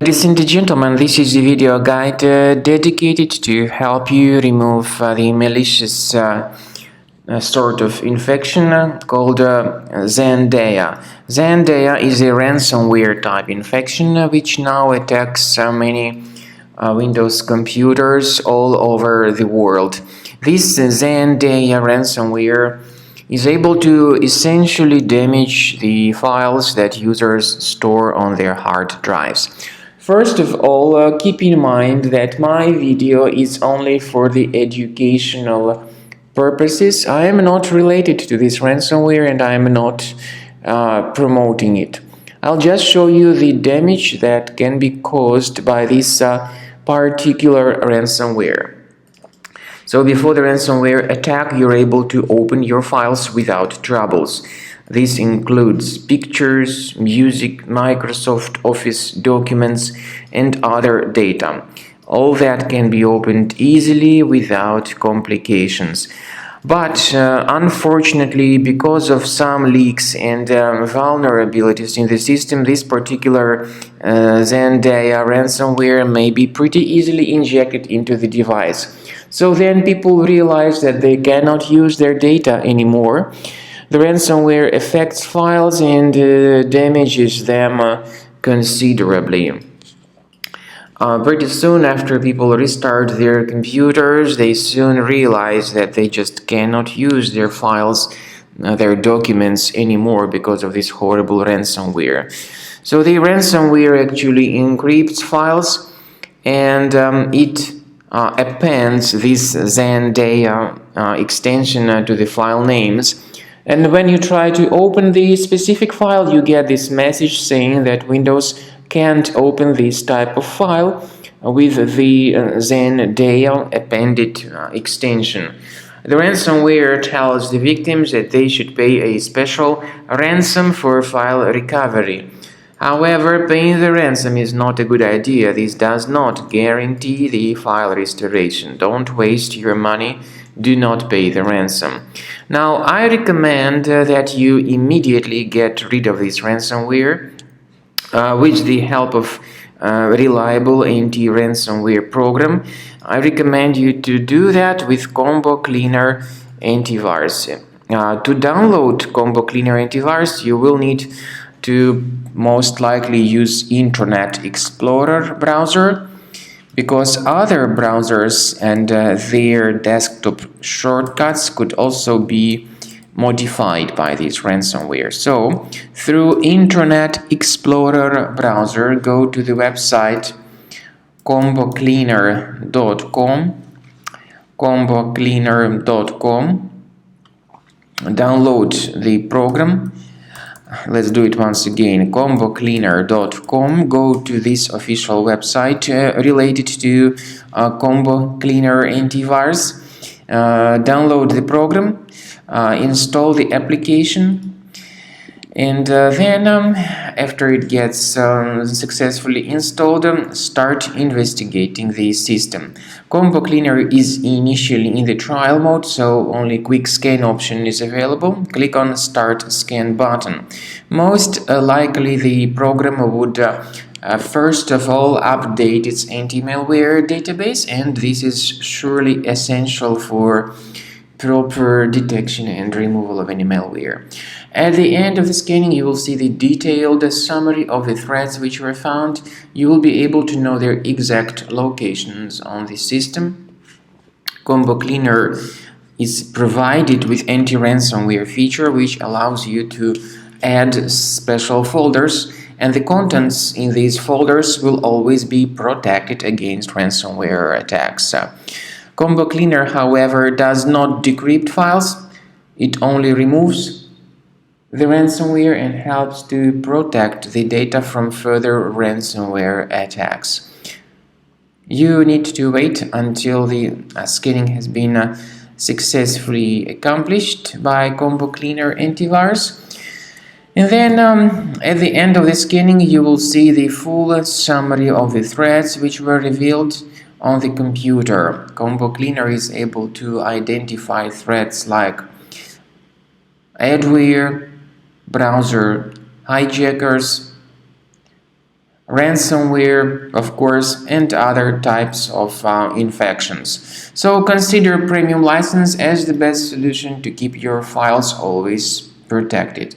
Ladies and gentlemen, this is the video guide dedicated to help you remove the malicious sort of infection called Zendaya. Zendaya is a ransomware type infection which now attacks many Windows computers all over the world. This Zendaya ransomware is able to essentially damage the files that users store on their hard drives. First of all, keep in mind that my video is only for the educational purposes. I am not related to this ransomware and I am not promoting it. I'll just show you the damage that can be caused by this particular ransomware. So before the ransomware attack, you're able to open your files without troubles. This includes pictures, music, Microsoft Office documents, and other data. All that can be opened easily without complications. But unfortunately, because of some leaks and vulnerabilities in the system, this particular Zendaya ransomware may be pretty easily injected into the device. So then people realize that they cannot use their data anymore. The ransomware affects files and damages them considerably. Pretty soon after people restart their computers, they soon realize that they just cannot use their files, their documents anymore because of this horrible ransomware. So the ransomware actually encrypts files and it appends this Zendaya extension to the file names. And when you try to open the specific file, you get this message saying that Windows can't open this type of file with the Zendaya appended extension. The ransomware tells the victims that they should pay a special ransom for file recovery. However, paying the ransom is not a good idea. This does not guarantee the file restoration. Don't waste your money. Do not pay the ransom. Now, I recommend that you immediately get rid of this ransomware with the help of reliable anti-ransomware program. I recommend you to do that with Combo Cleaner Antivirus. To download Combo Cleaner Antivirus, you will need to most likely use Internet Explorer browser, because other browsers and their desktop shortcuts could also be modified by this ransomware. So through Internet Explorer browser, go to the website combocleaner.com, download the program. Let's do it once again. combocleaner.com. Go to this official website related to Combo Cleaner Antivirus. Download the program, install the application, and then after it gets successfully installed, start investigating the system. Combo Cleaner is initially in the trial mode, so only quick scan option is available. Click on Start Scan button. Most likely the program would first of all update its anti-malware database, and this is surely essential for proper detection and removal of any malware. At the end of the scanning, you will see the detailed summary of the threats which were found. You will be able to know their exact locations on the system. Combo Cleaner is provided with anti-ransomware feature which allows you to add special folders, and the contents in these folders will always be protected against ransomware attacks. Combo Cleaner, however, does not decrypt files. It only removes the ransomware and helps to protect the data from further ransomware attacks. You need to wait until the scanning has been successfully accomplished by Combo Cleaner Antivirus. And then at the end of the scanning, you will see the full summary of the threats which were revealed on the computer. Combo Cleaner is able to identify threats like adware, browser hijackers, ransomware, of course, and other types of infections. So consider premium license as the best solution to keep your files always protected.